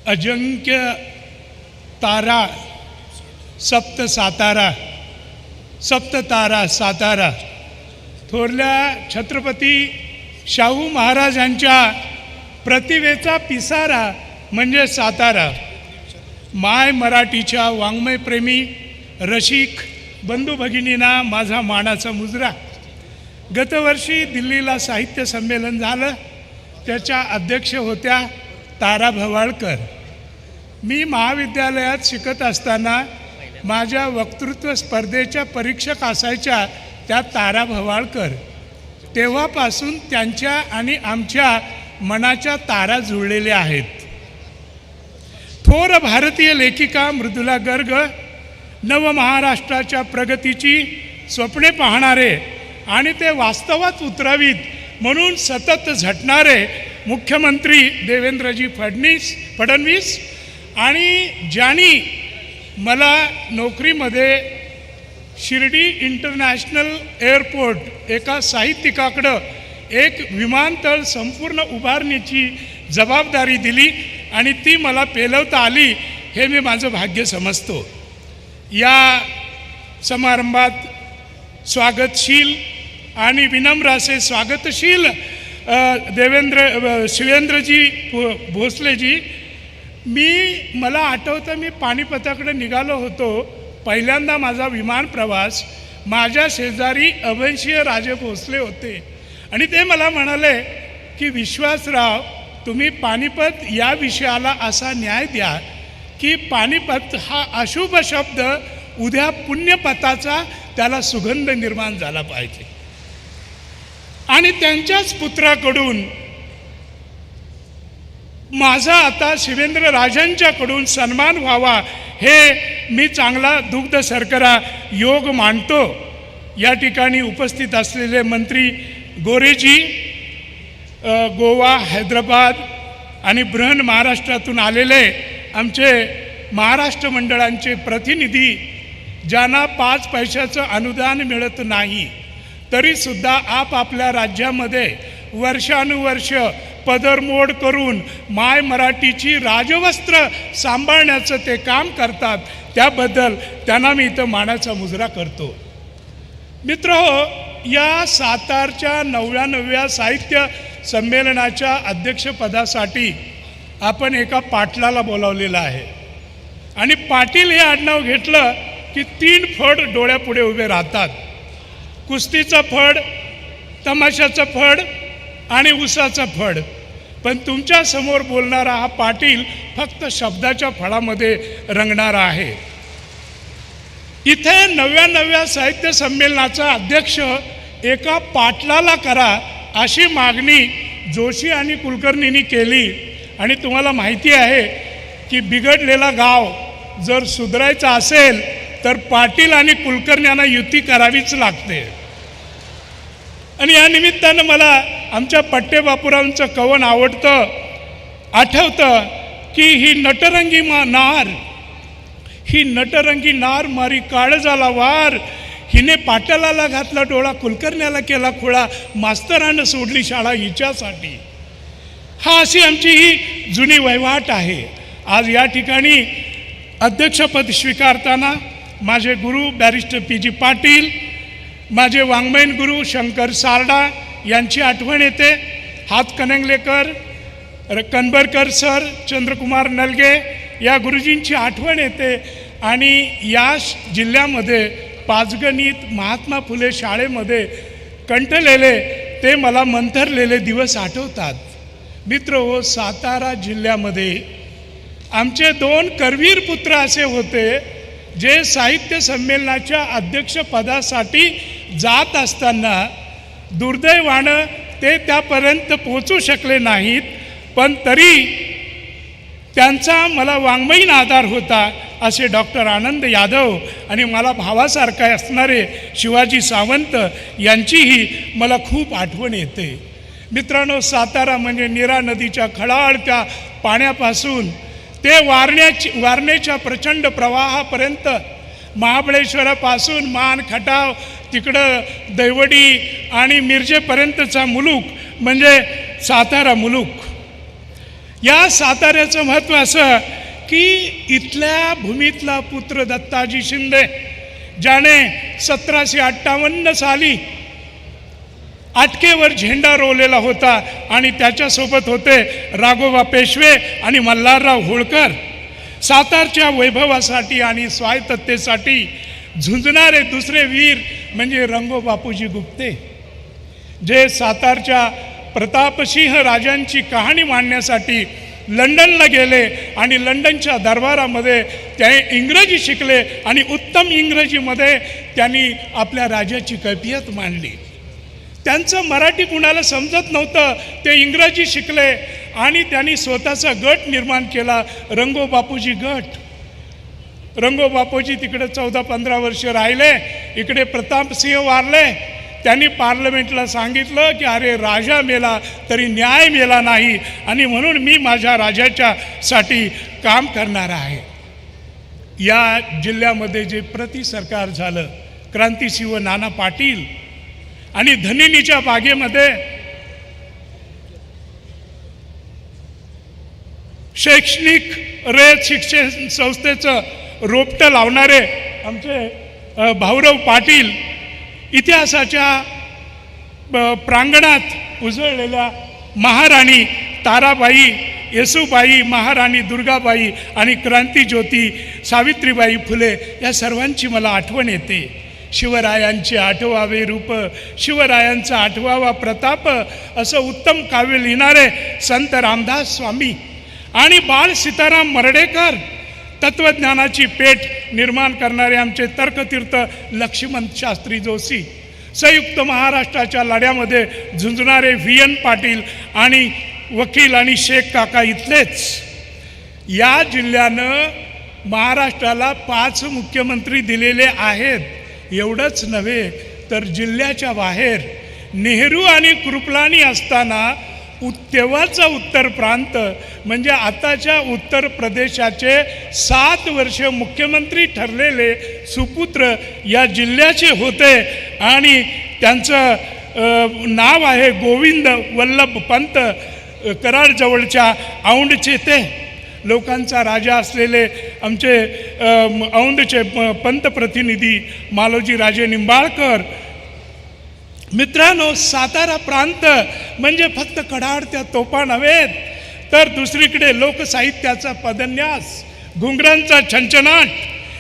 अजिंक्य तारा सप्त सातारा, सप्त तारा सातारा, थोरल्या छत्रपती शाहू महाराजांच्या प्रतिभेचा पिसारा म्हणजे सातारा. माय मराठीच्या वाङ्मयप्रेमी रसिक बंधू भगिनींना माझा मानाचा मुजरा. गतवर्षी दिल्लीला साहित्य संमेलन झालं, त्याच्या अध्यक्ष होत्या तारा भवाळकर. मी महाविद्यालयात शिकत असताना माझ्या वक्तृत्व स्पर्धेच्या परीक्षक असायच्या त्या तारा भवाळकर. तेव्हापासून त्यांच्या आणि आमच्या मनाच्या तारा जुळलेल्या आहेत. थोर भारतीय लेखिका मृदुला गर्ग, नवमहाराष्ट्राच्या प्रगतीची स्वप्ने पाहणारे आणि ते वास्तवात उतरावीत म्हणून सतत झटणारे मुख्यमंत्री देवेंद्रजी फडणवीस आणि ज्यांनी मला नोकरीमध्ये शिर्डी इंटरनॅशनल एअरपोर्ट एका साहित्यिकाकडं एक विमानतळ संपूर्ण उभारण्याची जबाबदारी दिली आणि ती मला पेलवता आली, हे मी माझं भाग्य समजतो. या समारंभात स्वागतशील आणि विनम्र असे स्वागतशील शिवेंद्रजी भोसलेजी. मला आठवतं, मी पानिपताकडे निघालो होतो. पहिल्यांदा माझा विमान प्रवास, माझ्या शेजारी अभयसिंह राजे भोसले होते आणि ते मला म्हणाले की विश्वासराव, तुम्ही पानिपत या विषयाला असा न्याय द्या की पानिपत हा अशुभ शब्द उद्या पुण्यपथाचा त्याला सुगंध निर्माण झाला पाहिजे. आणि त्यांच्याच पुत्राकडून माझा आता शिवेंद्र राजांच्याकडून सन्मान व्हावा, हे मी चांगला दुग्ध शर्करा योग मानतो. या ठिकाणी उपस्थित असलेले मंत्री गोरेजी, गोवा, हैदराबाद आणि बृहन महाराष्ट्रातून आलेले आमचे महाराष्ट्र मंडळांचे प्रतिनिधी, ज्यांना 5 पैशाचं अनुदान मिळत नाही तरीसुद्धा आपापल्या राज्यामध्ये वर्षानुवर्ष पदरमोड करून माय मराठीची राजवस्त्र सांभाळण्याचं ते काम करतात, त्याबद्दल त्यांना मी इथं मानाचा मुजरा करतो. मित्रहो, या सातारच्या 99व्या साहित्य संमेलनाच्या अध्यक्षपदासाठी आपण एका पाटलाला बोलावलेलं आहे. आणि पाटील हे आडनाव घेतलं की 3 फड डोळ्यापुढे उभे राहतात: कुस्तीचं फड, तमाशाचं फड आणि उसाचं फड. पण तुमच्या समोर बोलणारा हा पाटील फक्त शब्दाच्या फळामध्ये रंगणारा आहे. इथे 99व्या साहित्य संमेलनाचा अध्यक्ष एका पाटलाला करा, अशी मागणी जोशी आणि कुलकर्णींनी केली. आणि तुम्हाला माहिती आहे की बिघडलेला गाव जर सुधारायचा असेल तर पाटील आणि कुलकर्ण्यांना युती करावीच लागते. आणि या निमित्तानं मला आमच्या पट्टे बापूरावांचं कवन आठवतं की ही नटरंगी नार मारी काळजाला वार, हिने पाटलाला घातला डोळा, कुलकर्ण्याला केला खोळा, मास्तरानं सोडली शाळा हिच्यासाठी. हा अशी आमची ही जुनी वहिवाट आहे. आज या ठिकाणी अध्यक्षपद स्वीकारताना माझे गुरु बॅरिस्टर पी.जी. पाटील, माझे वाङ्मयीन गुरु शंकर सारडा यांची आठवण येते. हातकणंगलेकर, कनबरकर सर, चंद्रकुमार नलगे या गुरुजींची आठवण येते. आणि या जिल्ह्यामध्ये पाचगणित महात्मा फुले शाळेमध्ये कंठलेले ते मला मंथरलेले दिवस आठवतात. मित्र हो, सातारा जिल्ह्यामध्ये आमचे 2 करवीर पुत्र असे होते जे साहित्य संमेलनाच्या अध्यक्षपदासाठी जात असताना दुर्दैवानं ते त्यापर्यंत पोहोचू शकले नाहीत. पण तरी त्यांचा मला वाङ्मयीन आधार होता असे डॉक्टर आनंद यादव आणि मला भावासारखा असणारे शिवाजी सावंत यांचीही मला खूप आठवण येते. मित्रांनो, सातारा म्हणजे नीरा नदीच्या खळाळत्या पाण्यापासून ते वारणेच्या प्रचंड प्रवाहापर्यंत, महाबळेश्वरापासून मान खटाव तिकडं दैवडी आणि मिरजेपर्यंतचा मुलूक म्हणजे सातारा मुलूक. या साताऱ्याचं महत्त्व असं की इथल्या भूमीतला पुत्र दत्ताजी शिंदे, ज्याने 1758 साली आटकेवर झेंडा रोवलेला होता आणि त्याच्यासोबत होते राघोबा पेशवे आणि मल्हारराव होळकर, सातारच्या वैभवासाठी आणि स्वायत्ततेसाठी झुंजणारे दुसरे वीर म्हणजे रंगो बापूजी गुप्ते, जे सातारच्या प्रतापसिंह राजांची कहाणी मांडण्यासाठी लंडनला गेले आणि लंडनच्या दरबारामध्ये ते इंग्रजी शिकले आणि उत्तम इंग्रजीमध्ये त्यांनी आपल्या राजाची कैफियत मांडली. त्यांचं मराठी कुणाला समजत नव्हतं, ते इंग्रजी शिकले आणि त्यांनी स्वतःचा गट निर्माण केला, रंगो बापूजी गट. रंगो बापूजी तिकडे 14-15 वर्ष राहिले, इकडे प्रतापसिंह वारले. त्यांनी पार्लमेंटला सांगितलं की अरे राजा मेला तरी न्याय मेला नाही आणि म्हणून मी माझ्या राजाच्या साठी काम करणार आहे. या जिल्ह्यामध्ये जे प्रति सरकार झालं, क्रांतिसिंह नाना पाटील आणि धनिनीच्या बागेमध्ये शैक्षणिक रयत शिक्षण संस्थेचं रोपटं लावणारे आमचे भाऊराव पाटील, इतिहासाच्या प्रांगणात उजळलेल्या महाराणी ताराबाई, येसूबाई, महाराणी दुर्गाबाई आणि क्रांतिज्योती सावित्रीबाई फुले या सर्वांची मला आठवण येते. शिवरायांचे आठवावे रूप, शिवरायांचा आठवावा प्रताप असं उत्तम काव्य लिहिणारे संत रामदास स्वामी आणि बाळ सीताराम मर्ढेकर, तत्वज्ञानाची पेठ निर्माण करणारे आमचे तर्कतीर्थ लक्ष्मण शास्त्री जोशी, संयुक्त महाराष्ट्राच्या लढ्यामध्ये झुंजणारे VN पाटील आणि वकील आणि शेख काका इथलेच. या जिल्ह्यानं महाराष्ट्राला 5 मुख्यमंत्री दिलेले आहेत. एवढंच नव्हे तर जिल्ह्याच्या बाहेर नेहरू आणि कृपलानी असताना तेव्हाचा उत्तर प्रांत म्हणजे आताच्या उत्तर प्रदेशाचे 7 वर्ष मुख्यमंत्री ठरलेले सुपुत्र या जिल्ह्याचे होते आणि त्यांचं नाव आहे गोविंद वल्लभ पंत, कराडजवळच्या औंधचे ते लोकांचा राजा असलेले आमचे औंधचे पंतप्रतिनिधी मालोजी राजे निंबाळकर. मित्रांनो, सातारा प्रांत म्हणजे फक्त कडाडत्या तोफा नव्हेत तर दुसरीकडे लोकसाहित्याचा पदन्यास, घुंगरांचा छंछनाट,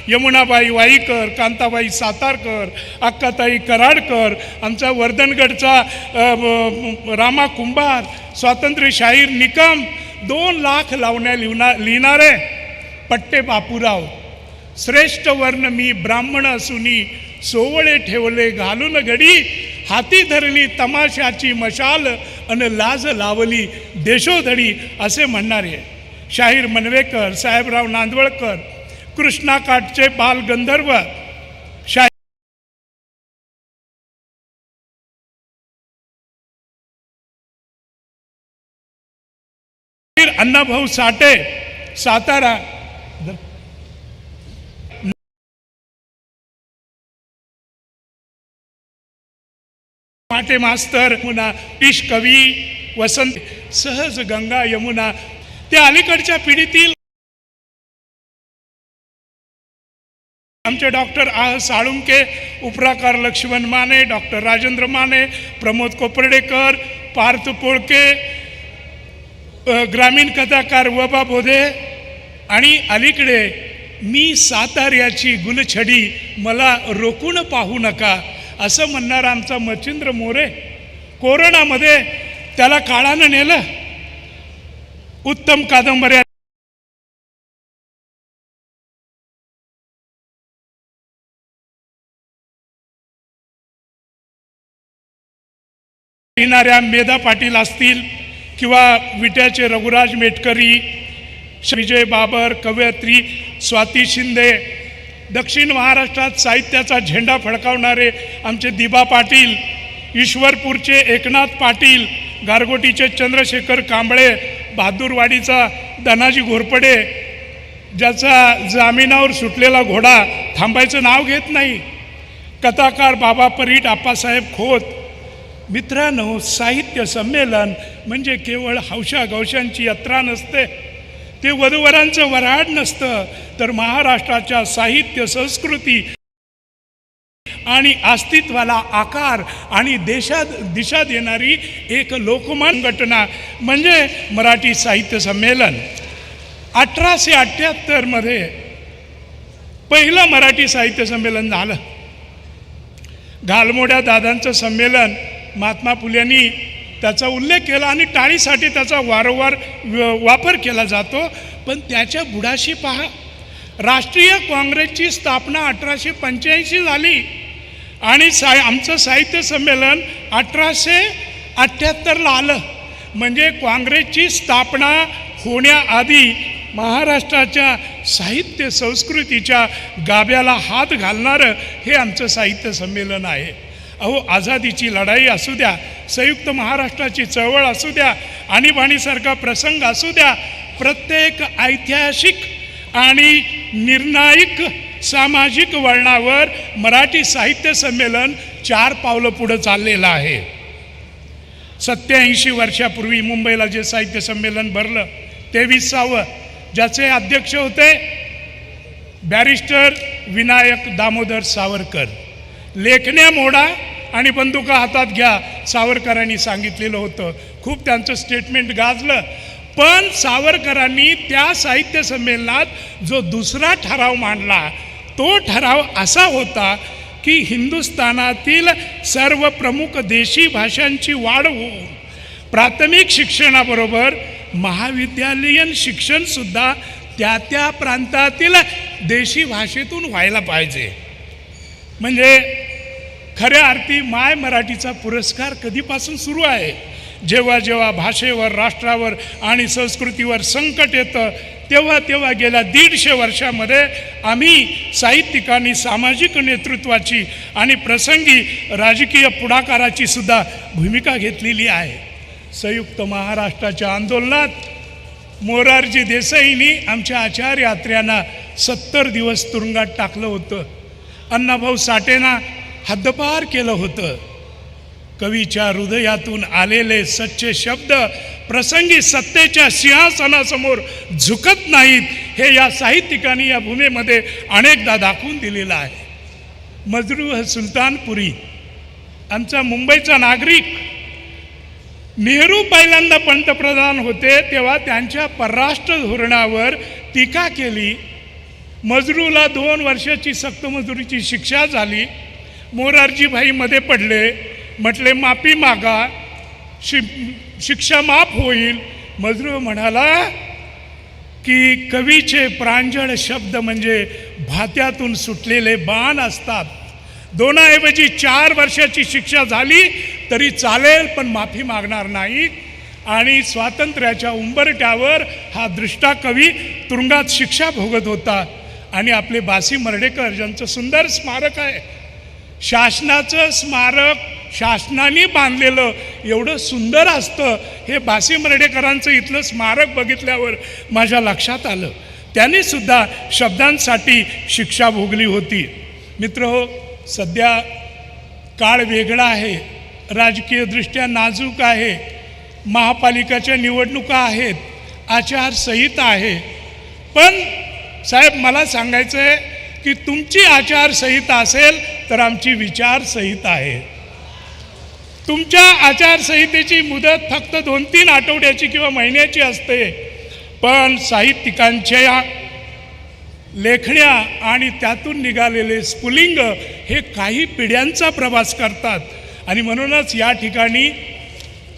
यमुनाबाई वाईकर, कांताबाई सातारकर, अक्काताई कराडकर, आमचा वर्धनगडचा रामा कुंभार, स्वातंत्र्य शाहीर निकम, 2 लाख लावण्या लिहिणारे पट्टे बापूराव, श्रेष्ठ वर्ण मी ब्राह्मण असूनी सोवळे ठेवले घालून घडी, हाती धरली तमाशाची मशाल अन लाज लावली देशोधडी असे म्हणणारे शाहीर मनवेकर, साहेबराव नांदवळकर, कृष्णाकाठचे बाल गंधर्व शाहीर अण्णाभाऊ साठे, सातारा माटे मास्तर, यमुना ईश कवी वसंत, सहज गंगा यमुना. त्या अलीकडच्या पिढीतील आमचे डॉक्टर साळुंके, उपराकार लक्ष्मण माने, डॉक्टर राजेंद्र माने, प्रमोद कोपर्डेकर, पार्थ पोळके, ग्रामीण कथाकार वबा बोधे आणि अलीकडे मी साताऱ्याची गुलछडी मला रोखून पाहू नका असं म्हणणारा आमचा मच्छिंद्र मोरे. कोरोनामध्ये त्याला काळानं नेलं. उत्तम कादंबऱ्या लिहिणाऱ्या मेधा पाटील असतील किंवा विट्याचे रघुराज मेटकरी, विजय बाबर, कवयित्री स्वाती शिंदे, दक्षिण महाराष्ट्रात साहित्याचा झेंडा फडकावणारे आमचे दिबा पाटील, ईश्वरपूरचे एकनाथ पाटील, गारगोटीचे चंद्रशेखर कांबळे, बहादूरवाडीचा धनाजी घोरपडे, ज्याचा जामिनावर सुटलेला घोडा थांबायचं नाव घेत नाही, कथाकार बाबा परीट, आप्पासाहेब खोत, मित्रांनो, साहित्य संमेलन म्हणजे केवळ हौशा गौशांची यात्रा नसते, ते वधूवरांचं वऱ्हाड नसतं, तर महाराष्ट्राच्या साहित्य संस्कृती आणि अस्तित्वाला आकार आणि दिशा देणारी एक लोकमान घटना म्हणजे मराठी साहित्य संमेलन. 1878 पहिलं मराठी साहित्य संमेलन झालं. घालमोड्या दादांचं संमेलन महात्मा फुलेंनी त्याचा उल्लेख केला आणि टाळीसाठी त्याचा वारंवार वापर केला जातो. पण त्याच्या बुडाशी पहा, राष्ट्रीय काँग्रेसची स्थापना 1885 झाली आणि आमचं साहित्य संमेलन 1878ला आलं. म्हणजे काँग्रेसची स्थापना होण्याआधी महाराष्ट्राच्या साहित्य संस्कृतीच्या गाभ्याला हात घालणारं हे आमचं साहित्य संमेलन आहे. अहो, आझादीची लढाई असू द्या, संयुक्त महाराष्ट्राची चळवळ असू द्या, आणीबाणीसारखा प्रसंग असू द्या, प्रत्येक ऐतिहासिक आणि निर्णायक सामाजिक वळणावर मराठी साहित्य संमेलन 4 पावलं पुढं चाललेलं आहे. 87 वर्षापूर्वी मुंबईला जे साहित्य संमेलन भरलं 23वे, ज्याचे अध्यक्ष होते बॅरिस्टर विनायक दामोदर सावरकर. लेखण्या मोडा आणि बंदुका हातात घ्या, सावरकरांनी सांगितलेलं होतं. खूप त्यांचं स्टेटमेंट गाजलं. पण सावरकरांनी त्या साहित्य संमेलनात जो दुसरा ठराव मांडला, तो ठराव असा होता की हिंदुस्थानातील सर्व प्रमुख देशी भाषांची वाढ होऊन प्राथमिक शिक्षणाबरोबर महाविद्यालयीन शिक्षणसुद्धा त्या प्रांतातील देशी भाषेतून व्हायला पाहिजे. म्हणजे खऱ्या अर्थी माय मराठीचा पुरस्कार कधीपासून सुरू आहे? जेव्हा जेव्हा भाषेवर, राष्ट्रावर आणि संस्कृतीवर संकट येतं तेव्हा गेल्या 150 वर्षामध्ये आम्ही साहित्यिकांनी सामाजिक नेतृत्वाची आणि प्रसंगी राजकीय पुढाकाराची सुद्धा भूमिका घेतलेली आहे. संयुक्त महाराष्ट्राच्या आंदोलनात मोरारजी देसाईंनी आमच्या आचार्य आत्र्यांना 70 दिवस तुरुंगात टाकलं होतं. अण्णाभाऊ साठेंना हद्दपार केलं होतं. कवीच्या हृदयातून आलेले सच्चे शब्द प्रसंगी सत्तेच्या सिंहासनासमोर झुकत नाहीत, हे या साहित्यिकांनी या भूमीमध्ये अनेकदा दाखवून दिलेलं आहे. मजरूह सुलतानपुरी आमचा मुंबईचा नागरिक. नेहरू पहिल्यांदा पंतप्रधान होते तेव्हा त्यांच्या परराष्ट्र धोरणावर टीका केली. मजरूला 2 वर्षाची सक्तमजुरीची शिक्षा झाली. मोरारजीभाई मध्ये पडले, म्हटले माफी मागा, शिक्षा माफ होईल. मजरू म्हणाला की कवीचे प्रांजळ शब्द म्हणजे भात्यातून सुटलेले बाण असतात. 2ऐवजी 4 वर्षाची शिक्षा झाली तरी चालेल, पण माफी मागणार नाही. आणि स्वातंत्र्याच्या उंबरठ्यावर हा दृष्टा कवी तुरुंगात शिक्षा भोगत होता. आणि आपले बासी मर्ढेकर ज्यांचं सुंदर स्मारक आहे, शासनाचं स्मारक शासनाने बांधलेलं एवढं सुंदर असतं, हे बासी मर्ढेकरांचं इथलं स्मारक बघितल्यावर माझ्या लक्षात आलं. त्यांनी सुद्धा शब्दांसाठी शिक्षा भोगली होती. मित्रहो, सध्या काळ वेगळा आहे, राजकीयदृष्ट्या नाजूक आहे, महापालिकाच्या निवडणुका आहेत, आचारसंहिता आहे. पण साहेब, मला सांगायचं आहे की तुमची आचारसंहिता असेल तर आमची विचारसंहिता आहे. तुमच्या आचारसंहितेची मुदत फक्त 2-3 आठवड्याची किंवा महिन्याची असते, पण साहित्यिकांच्या लेखण्या आणि त्यातून निघालेले स्फुलिंग हे काही पिढ्यांचा प्रवास करतात. आणि म्हणूनच या ठिकाणी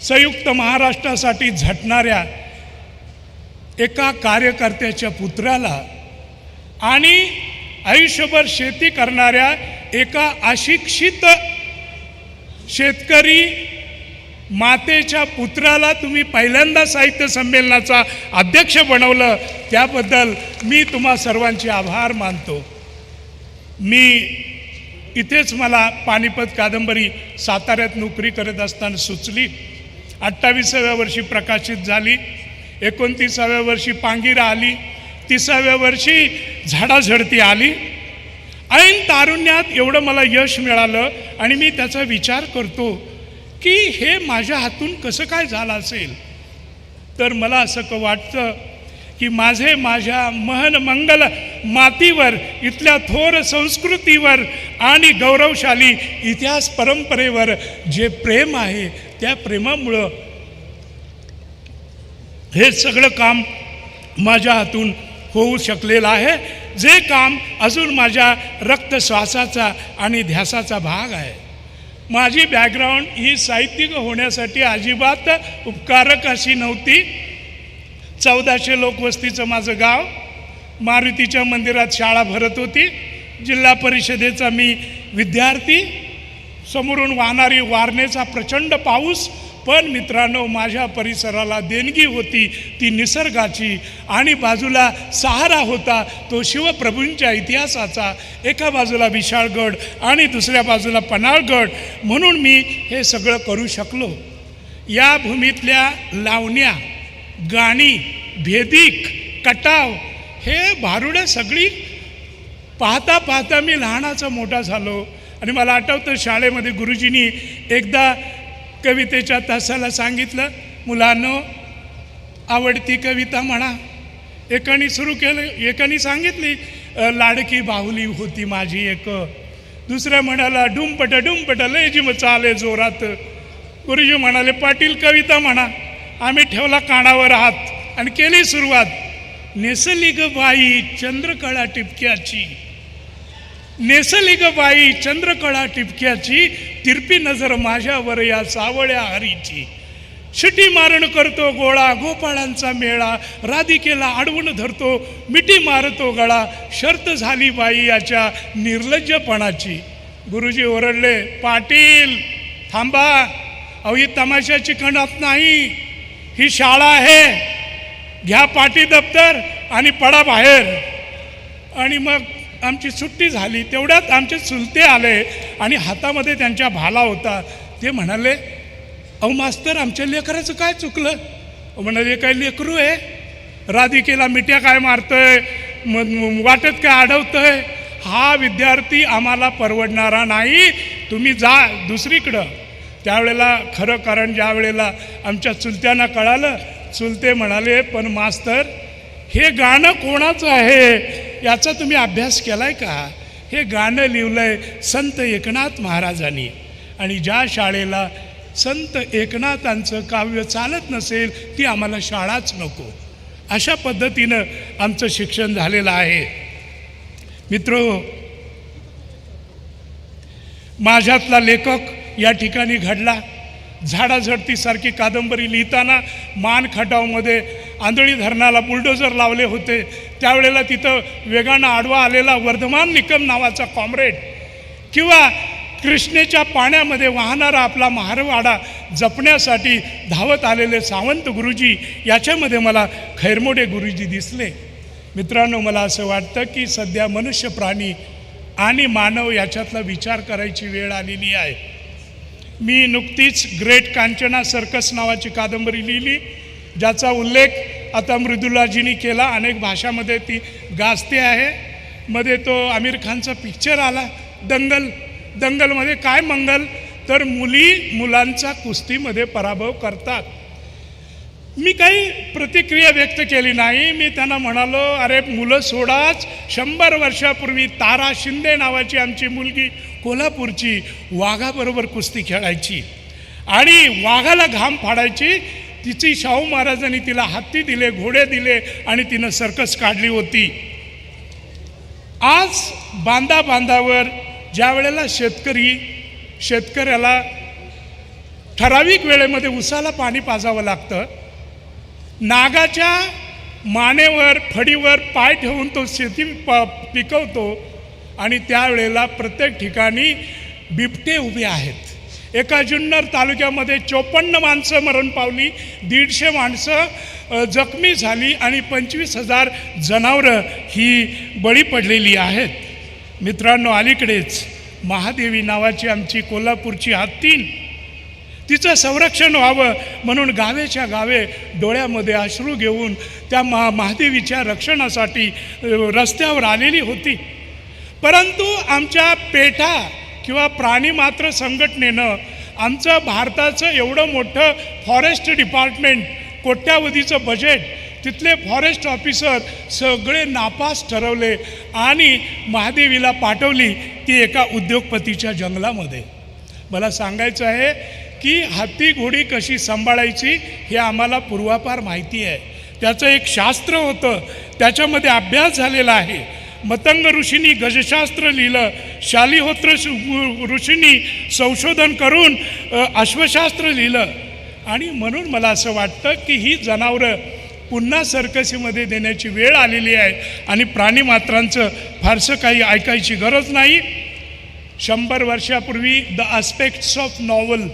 संयुक्त महाराष्ट्रासाठी झटणाऱ्या एका कार्यकर्त्याच्या पुत्राला आणि आयुष्यभर शेती करणाऱ्या एका अशिक्षित शेतकरी मातेच्या पुत्राला तुम्ही पहिल्यांदा साहित्य संमेलनाचा अध्यक्ष बनवलं, त्याबद्दल मी तुम्हा सर्वांचे आभार मानतो. मी इथेच मला पानिपत कादंबरी साताऱ्यात नोकरी करत असताना सुचली. 28व्या वर्षी प्रकाशित झाली, 29व्या वर्षी पांगिरा आली, 30व्या वर्षी झाडाझडती आली. ऐन तारुण्यात एवढं मला यश मिळालं आणि मी त्याचा विचार करतो की हे माझ्या हातून कसं काय झालं असेल. तर मला असं वाटतं की माझ्या महन मंगल मातीवर, इथल्या थोर संस्कृतीवर आणि गौरवशाली इतिहास परंपरेवर जे प्रेम आहे, त्या प्रेमामुळं हे सगळं काम माझ्या हातून होऊ शकलेलं आहे, जे काम अजून माझ्या रक्तश्वासाचा आणि ध्यासाचा भाग आहे. माझी बॅकग्राऊंड ही साहित्यिक होण्यासाठी अजिबात उपकारक अशी नव्हती. 1400 लोकवस्तीचं माझं गाव, मारुतीच्या मंदिरात शाळा भरत होती, जिल्हा परिषदेचा मी विद्यार्थी, समोरून वाहणारी वारणेचा प्रचंड पाऊस. पण मित्रांनो, माझ्या परिसराला देणगी होती ती निसर्गाची, आणि बाजूला सहारा होता तो शिवप्रभूंच्या इतिहासाचा. एका बाजूला विशाळगड आणि दुसऱ्या बाजूला पन्हाळगड, म्हणून मी हे सगळं करू शकलो. या भूमीतल्या लावण्या, गाणी, भेदिक, कटाव, हे भारुडं सगळी पाहता पाहता मी लहानाचा मोठा झालो. आणि मला आठवतं, शाळेमध्ये गुरुजींनी एकदा कवितेच्या तासाला सांगितलं, मुलांनो आवडती कविता म्हणा. एकाने सुरू केलं, एकाने सांगितली लाडकी बाहुली होती माझी एक. दुसऱ्या म्हणाला डुंपट डुंपट लय जिम चाले जोरात. गुरुजी म्हणाले पाटील कविता म्हणा. आम्ही ठेवला कानावर हात आणि केली सुरुवात. नेसली ग बाई चंद्रकळा टिपक्याची, नेसली ग बाई चंद्रकळा टिपक्याची, तिरपी नजर माझ्यावर या सावळ्या हरीची. शिटी मारण करतो गोळा गोपाळांचा मेळा, राधिकेला अडवून धरतो मिठी मारतो गळा. शर्त झाली बाई याच्या निर्लज्जपणाची. गुरुजी ओरडले, पाटील थांबा, अहो ही तमाशाची कणात नाही, ही शाळा आहे. घ्या पाटी दप्तर आणि पडा बाहेर. आणि मग आमची सुट्टी झाली. तेवढ्यात आमचे चुलते आले आणि हातामध्ये त्यांच्या भाला होता. ते म्हणाले, अहो मास्तर आमच्या लेकराचं काय चुकलं? म्हणाले, काय लेकरू आहे, राधिकेला मिठ्या काय मारतोय, वाटत काय अडवतोय, हा विद्यार्थी आम्हाला परवडणारा नाही, तुम्ही जा दुसरीकडं. त्यावेळेला खरं कारण ज्या वेळेला आमच्या चुलत्यांना कळालं, चुलते म्हणाले, पण मास्तर हे गाणं कोणाचं आहे याचा तुम्ही अभ्यास केलाय का? हे गाणं लिहिलंय संत एकनाथ महाराजांनी, आणि ज्या शाळेला संत एकनाथांचं काव्य चालत नसेल ती आम्हाला शाळाच नको. अशा पद्धतीनं आमचं शिक्षण झालेलं आहे. मित्रो, माझ्यातला लेखक या ठिकाणी घडला. झाडाझडतीसारखी कादंबरी लिहिताना मान खटावमध्ये आंधळी धरणाला बुलडोजर लावले होते. त्यावेळेला तिथं वेगानं आडवा आलेला वर्धमान निकम नावाचा कॉम्रेड, किंवा कृष्णेच्या पाण्यामध्ये वाहणारा आपला महारवाडा जपण्यासाठी धावत आलेले सावंत गुरुजी, याच्यामध्ये मला खैरमोडे गुरुजी दिसले. मित्रांनो, मला असं वाटतं की सध्या मनुष्य, प्राणी आणि मानव याच्यातला विचार करायची वेळ आलेली आहे. मी नुकतीच ग्रेट कांचना सर्कस नावाची कादंबरी लिहिली, ज्याचा उल्लेख आता मृदुलाजींनी केला. अनेक भाषामध्ये ती गाजते आहे. मध्ये तो आमिर खानचा पिक्चर आला दंगल. दंगलमध्ये काय मंगल, तर मुलांचा कुस्तीमध्ये पराभव करतात. मी काही प्रतिक्रिया व्यक्त केली नाही. मी त्यांना म्हणालो, अरे मुलं सोडाच, 100 वर्षापूर्वी तारा शिंदे नावाची आमची मुलगी कोल्हापूरची वाघाबरोबर कुस्ती खेळायची आणि वाघाला घाम फाडायची. तिची शाहू महाराजांनी तिला हत्ती दिले, घोडे दिले आणि तिनं सर्कस काढली होती. आज बांधावर ज्या वेळेला शेतकऱ्याला ठराविक वेळेमध्ये उसाला पाणी पाजावं लागतं, नागाच्या मानेवर फडीवर पाय ठेवून तो शेती पिकवतो, आणि त्यावेळेला प्रत्येक ठिकाणी बिबटे उभे आहेत. एका जुन्नर तालुक्यामध्ये 54 माणसं मरण पावली, 150 माणसं जखमी झाली आणि 25,000 जनावरं ही बळी पडलेली आहेत. मित्रांनो, अलीकडेच महादेवी नावाची आमची कोल्हापूरची हत्तीन, तिचं संरक्षण व्हावं म्हणून गावेच्या गावे डोळ्यामध्ये अश्रू घेऊन त्या महादेवीच्या रक्षणासाठी रस्त्यावर आलेली होती. परंतु आमच्या पेठा किंवा प्राणीमात्र संघटनेनं आमचं भारताचं एवढं मोठं फॉरेस्ट डिपार्टमेंट, कोट्यावधीचं बजेट, तिथले फॉरेस्ट ऑफिसर सगळे नापास ठरवले आणि महादेवीला पाठवली ती एका उद्योगपतीच्या जंगलामध्ये. मला सांगायचं आहे की हाती घोडी कशी सांभाळायची हे आम्हाला पूर्वापार माहिती आहे. त्याचं एक शास्त्र होतं, त्याच्यामध्ये अभ्यास झालेला आहे. मतंग ऋषींनी गजशास्त्र लिहिलं, शालिहोत्र ऋषींनी संशोधन करून अश्वशास्त्र लिहिलं. आणि म्हणून मला असं वाटतं की ही जनावरं पुन्हा सर्कसीमध्ये देण्याची वेळ आलेली आहे आणि प्राणीमात्रांचं फारसं काही ऐकायची गरज नाही. 100 वर्षापूर्वी द आस्पेक्ट्स ऑफ नॉवल,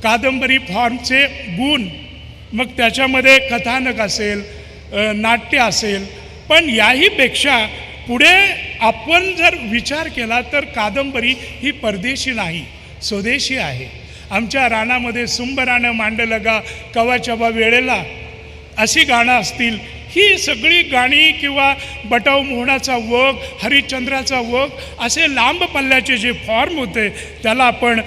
कादंबरी फॉर्मचे गुण, मग त्याच्यामध्ये कथानक असेल, नाट्य असेल, पण याहीपेक्षा पुढे आपण जर विचार केला तर कादंबरी ही परदेशी नाही, स्वदेशी आहे. आमच्या रानामध्ये सुंबरानं मांडलं गा कवाच्या वेळेला अशी गाणं असतील, ही सगळी गाणी किंवा बटाव मोहनाचा वग, हरिश्चंद्राचा वग, असे लांब पल्ल्याचे जे फॉर्म होते त्याला आपण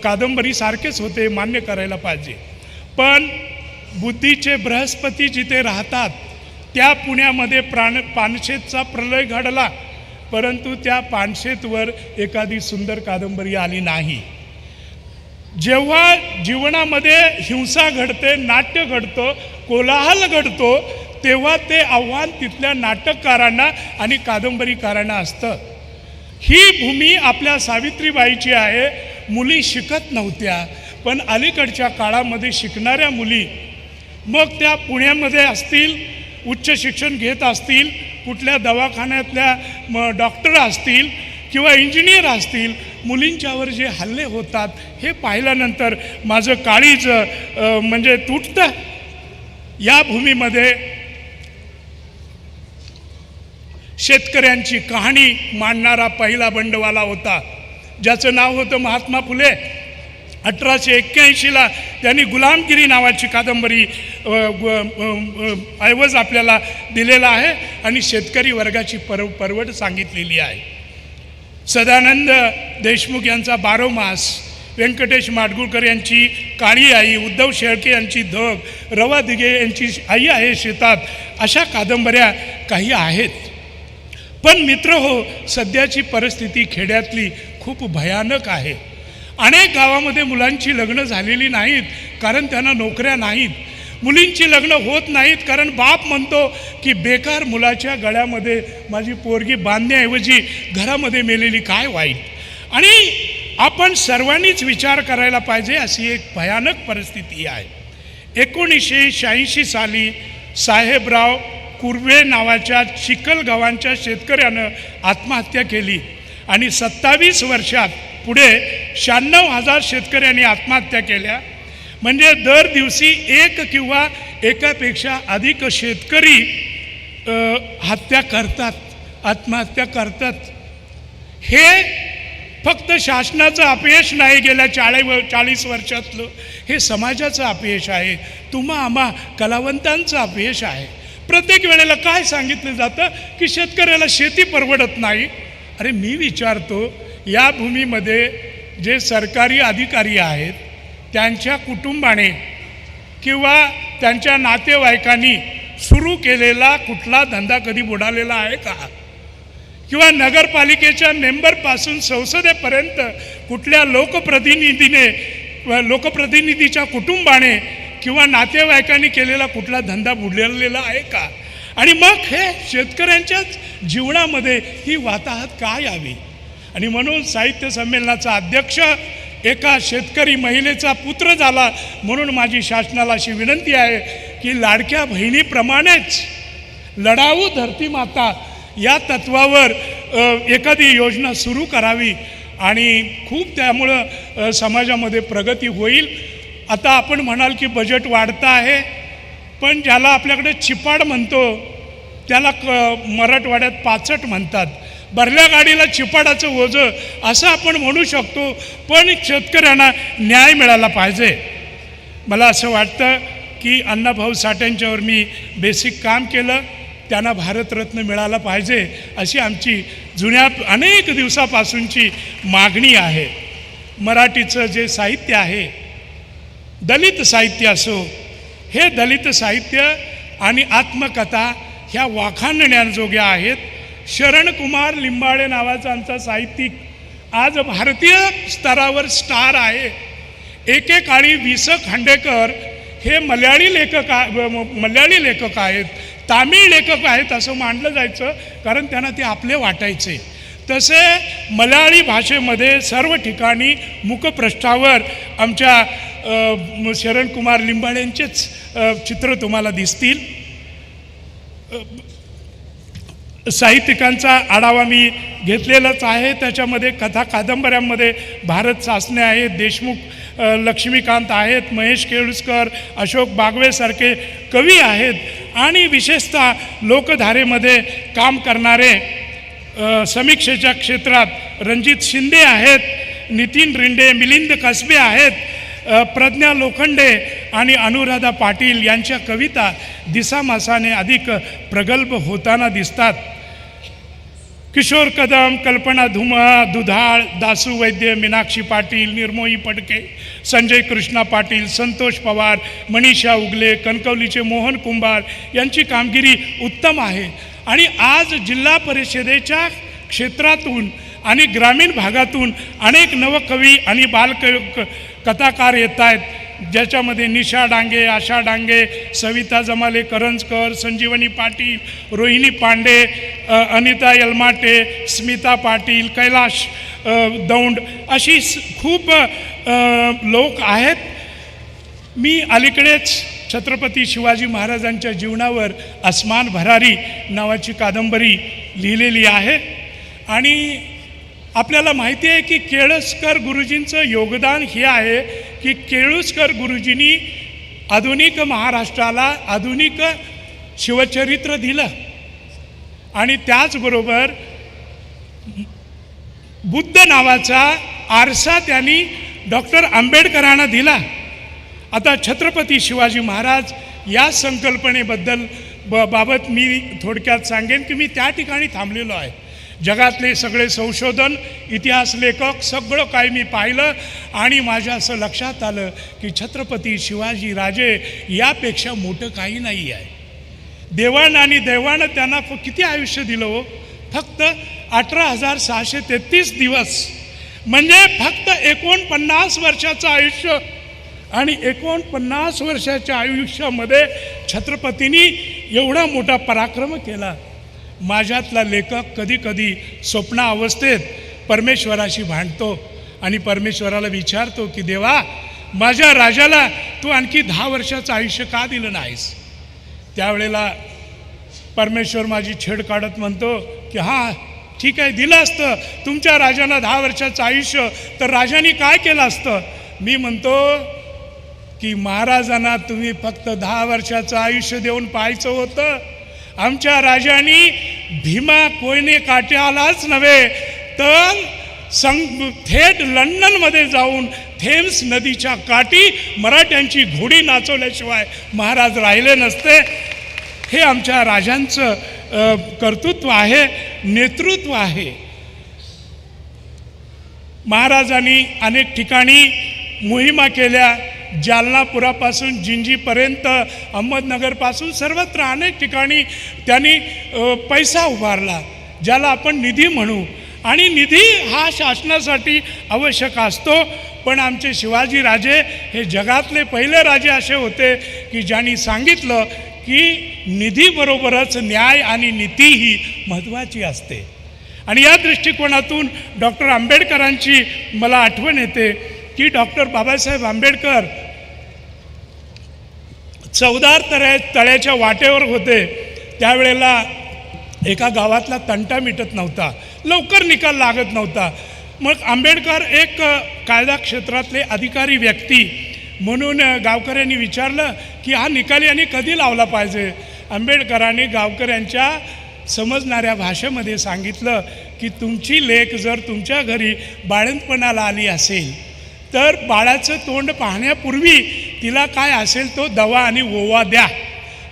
कादंबरीसारखेच होते, मान्य करायला पाहिजे. पण बुद्धीचे बृहस्पती जिथे राहतात त्या पुण्यामध्ये पानशेतचा प्रलय घडला, परंतु त्या पानशेतवर एखादी सुंदर कादंबरी आली नाही. जेव्हा जीवनामध्ये हिंसा घडते, नाट्य घडतं, कोलाहल घडतो, तेव्हा ते आव्हान तिथल्या नाटककारांना आणि कादंबरीकारांना असतं. ही भूमी आपल्या सावित्रीबाईची आहे. मुली शिकत नव्हत्या, पण अलीकडच्या काळामध्ये शिकणाऱ्या मुली, मग त्या पुण्यामध्ये असतील, उच्च शिक्षण घेत असतील, कुठल्या दवाखान्यातल्या डॉक्टर असतील किंवा इंजिनियर असतील, मुलींच्यावर जे हल्ले होतात हे पाहिल्यानंतर माझं काळीज म्हणजे तुटतं. या भूमीमध्ये शेतकऱ्यांची कहाणी मांडणारा पहिला बंडवाला होता, ज्याचं नाव होतं महात्मा फुले. 1881ला त्यांनी गुलामगिरी नावाची कादंबरी ऐवज आपल्याला दिलेला आहे आणि शेतकरी वर्गाची परवड सांगितलेली आहे. सदानंद देशमुख यांचा 12 मास, व्यंकटेश माडगुळकर यांची काळी आई, उद्धव शेळके यांची धग, रवा दिघे यांची आई आहे शेतात, अशा कादंबऱ्या काही आहेत. पण मित्र हो, सध्याची परिस्थिती खेड्यातली खूप भयानक आहे. अनेक गावामध्ये मुलांची लग्न झालेली नाहीत कारण त्यांना नोकऱ्या नाहीत. मुलींची लग्न होत नाहीत कारण बाप म्हणतो की बेकार मुलाच्या गळ्यामध्ये माझी पोरगी बांधण्याऐवजी घरामध्ये मेलेली काय वाईट. आणि आपण सर्वांनीच विचार करायला पाहिजे, अशी एक भयानक परिस्थिती आहे. 1986 साली साहेबराव कुर्वे नावाच्या चिखलगावांच्या शेतकऱ्यानं आत्महत्या केली आणि 27 वर्षात पुढे 96,000 शेतकऱ्यांनी आत्महत्या केल्या. म्हणजे दर दिवशी एक किंवा एकापेक्षा अधिक शेतकरी हत्या करतात, आत्महत्या करतात. हे फक्त शासनाचं अपयश नाही, गेल्या 40 वर्षातलं हे समाजाचं अपयश आहे, तुम्हा आम्हा कलावंतांचं अपयश आहे. प्रत्येक वेळेला काय सांगितलं जातं की शेतकऱ्याला शेती परवडत नाही. अरे मी विचारतो, या भूमीमध्ये जे सरकारी अधिकारी आहेत त्यांच्या कुटुंबाने किंवा त्यांच्या नातेवाईकांनी सुरू केलेला कुठला धंदा कधी बुडालेला आहे का? किंवा नगरपालिकेच्या मेंबरपासून संसदेपर्यंत कुठल्या लोकप्रतिनिधीच्या कुटुंबाने किंवा नातेवाईकांनी केलेला कुठला धंदा बुडलेला आहे का? आणि मग हे शेतकऱ्यांच्याच जीवनामध्ये ही वाताहत का यावी? आणि म्हणून साहित्य संमेलनाचा अध्यक्ष एका शेतकरी महिलेचा पुत्र झाला, म्हणून माझी शासनाला अशी विनंती आहे की लाडक्या बहिणीप्रमाणेच लढाऊ धरती माता या तत्वावर एखादी योजना सुरू करावी आणि खूप त्यामुळं समाजामध्ये प्रगती होईल. आता आपण म्हणाल की बजेट वाढतं आहे, पण ज्याला आपल्याकडे चिपाड म्हणतो त्याला मराठवाड्यात पाचट म्हणतात. भरल्या गाडीला चिपाडाचं ओझं असं आपण म्हणू शकतो, पण शेतकऱ्यांना न्याय मिळाला पाहिजे. मला असं वाटतं की अण्णाभाऊ साठेंच्यावर मी बेसिक काम केलं, त्यांना भारतरत्न मिळाला पाहिजे अशी आमची जुन्या अनेक दिवसापासूनची मागणी आहे. मराठीचं जे साहित्य आहे, दलित साहित्य असो, हे दलित साहित्य आणि आत्मकथा ह्या वाखाणण्याजोग्या आहेत. शरणकुमार लिंबाळे नावाचा आमचा साहित्यिक आज भारतीय स्तरावर स्टार आहे. एकेकाळी वि स खांडेकर हे मल्याळी लेखक आहेत, तामिळ लेखक आहेत असं मानलं जायचं, कारण त्यांना ते आपले वाटायचे. तसे मल्याळी भाषेमध्ये सर्व ठिकाणी मुखपृष्ठावर आमच्या शरणकुमार लिंबाळेंचेच चित्र तुम्हाला दिसतील. साहित्यिकांचा आढावा मी घेतलेलाच आहे. त्याच्यामध्ये कथा कादंबऱ्यांमध्ये भारत सासणे आहेत, देशमुख लक्ष्मीकांत आहेत, महेश केळुसकर, अशोक बागवेसारखे कवी आहेत आणि विशेषतः लोकधारेमध्ये काम करणारे समीक्षेच्या क्षेत्रात रणजित शिंदे आहेत, नितीन रिंडे, मिलिंद कसबे आहेत, प्रज्ञा लोखंडे आणि अनुराधा पाटील यांच्या कविता दिसामासाने अधिक प्रगल्भ होताना दिसतात. किशोर कदम, कल्पना दुधाळ, दासू वैद्य, मीनाक्षी पाटील, निर्मोही पडके, संजय कृष्णा पाटील, संतोष पवार, मनीषा उगले, कणकवलीचे मोहन कुंभार यांची कामगिरी उत्तम आहे. आणि आज जिल्हा परिषदेच्या क्षेत्रातून आणि ग्रामीण भागातून अनेक नवकवी आणि कथाकार येत आहेत, ज्याच्यामध्ये निशा डांगे, आशा डांगे, सविता जमाले करंजकर, संजीवनी पाटील, रोहिणी पांडे, अनिता यलमाटे, स्मिता पाटील, कैलाश दौंड अशी खूप लोक आहेत. मी अलीकडेच छत्रपती शिवाजी महाराजांच्या जीवनावर अस्मान भरारी नावाची कादंबरी लिहिलेली आहे. आणि आपल्याला माहिती आहे की केळुसकर गुरुजींचं योगदान हे आहे की केळुसकर गुरुजींनी आधुनिक महाराष्ट्राला आधुनिक शिवचरित्र दिलं आणि त्याचबरोबर बुद्ध नावाचा आरसा त्यांनी डॉक्टर आंबेडकरांना दिला. आता छत्रपती शिवाजी महाराज या संकल्पनेबद्दल बाबत मी थोडक्यात सांगेन की मी त्या ठिकाणी थांबलेलो आहे. जगातले सगळे संशोधन, इतिहास लेखक सगळं काही मी पाहिलं आणि माझ्या असं लक्षात आलं की छत्रपती शिवाजी राजे यापेक्षा मोठं काही नाही आहे. देवानं त्यांना किती आयुष्य दिलं हो? फक्त 18,633 दिवस, म्हणजे फक्त 49 वर्षाचं आयुष्य. आणि 49 वर्षाच्या आयुष्यामध्ये छत्रपतींनी एवढा मोठा पराक्रम केला. माझ्यातला लेखक कधी कधी स्वप्नावस्थेत परमेश्वराशी भांडतो आणि परमेश्वराला विचारतो की देवा, माझ्या राजाला तू आणखी 10 वर्षाचं आयुष्य का दिलं नाहीस? त्यावेळेला परमेश्वर माझी छेड काढत म्हणतो की हां ठीक आहे, दिलं असतं तुमच्या राजाला 10 वर्षाचं आयुष्य, तर राजाने काय केलं असतं? मी म्हणतो की महाराजांना तुम्ही फक्त 10 वर्षाचं आयुष्य देऊन पाहायचं होतं. आमच्या राजांनी भीमा कोयने काठ्यालाच नव्हे तर थेट लंडनमध्ये जाऊन थेम्स नदीच्या काठी मराठ्यांची घोडी नाचवल्याशिवाय महाराज राहिले नसते. हे आमच्या राजांचं कर्तृत्व आहे, नेतृत्व आहे. महाराजांनी अनेक ठिकाणी मोहिमा केल्या, जालनापुरापासून जिंजीपर्यंत, अहमदनगरपासून सर्वत्र अनेक ठिकाणी त्यांनी पैसा उभारला, ज्याला आपण निधी म्हणू. आणि निधी हा शासनासाठी आवश्यक असतो, पण आमचे शिवाजी राजे हे जगातले पहिले राजे असे होते की ज्यांनी सांगितलं की निधीबरोबरच न्याय आणि नीती ही महत्त्वाची असते. आणि या दृष्टिकोनातून डॉक्टर आंबेडकरांची मला आठवण येते की डॉक्टर बाबासाहेब आंबेडकर चवदार तळ्याच्या वाटेवर होते. त्यावेळेला एका गावातला तंटा मिटत नव्हता, लवकर निकाल लागत नव्हता. मग आंबेडकर एक कायदा क्षेत्रातले अधिकारी व्यक्ती म्हणून गावकऱ्यांनी विचारलं की हा निकाल यांनी कधी लावला पाहिजे. आंबेडकरांनी गावकऱ्यांच्या समजणाऱ्या भाषेमध्ये सांगितलं की तुमची लेक जर तुमच्या घरी बाळंतपणाला आली असेल तर बाळाचं तोंड पाहण्यापूर्वी तिला काय असेल तो दवा आणि ओवा द्या.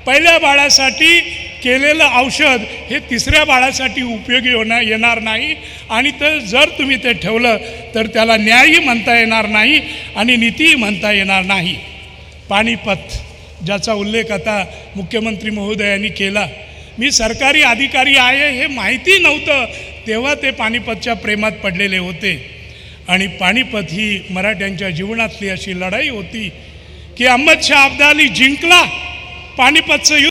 पहिल्या बाळासाठी केलेलं औषध हे तिसऱ्या बाळासाठी उपयोगी येणार नाही आणि तर जर तुम्ही ते ठेवलं तर त्याला न्यायही म्हणता येणार नाही आणि नीतीही म्हणता येणार नाही. पानिपत ज्याचा उल्लेख आता मुख्यमंत्री महोदयांनी केला, मी सरकारी अधिकारी आहे हे माहिती नव्हतं तेव्हा ते पानिपतच्या प्रेमात पडलेले होते. आणि पानिपत ही मराठ्यांच्या जीवनातली अशी लढाई होती की अहमद शाह अब्दाली जिंकला पानिपतचं युद्ध.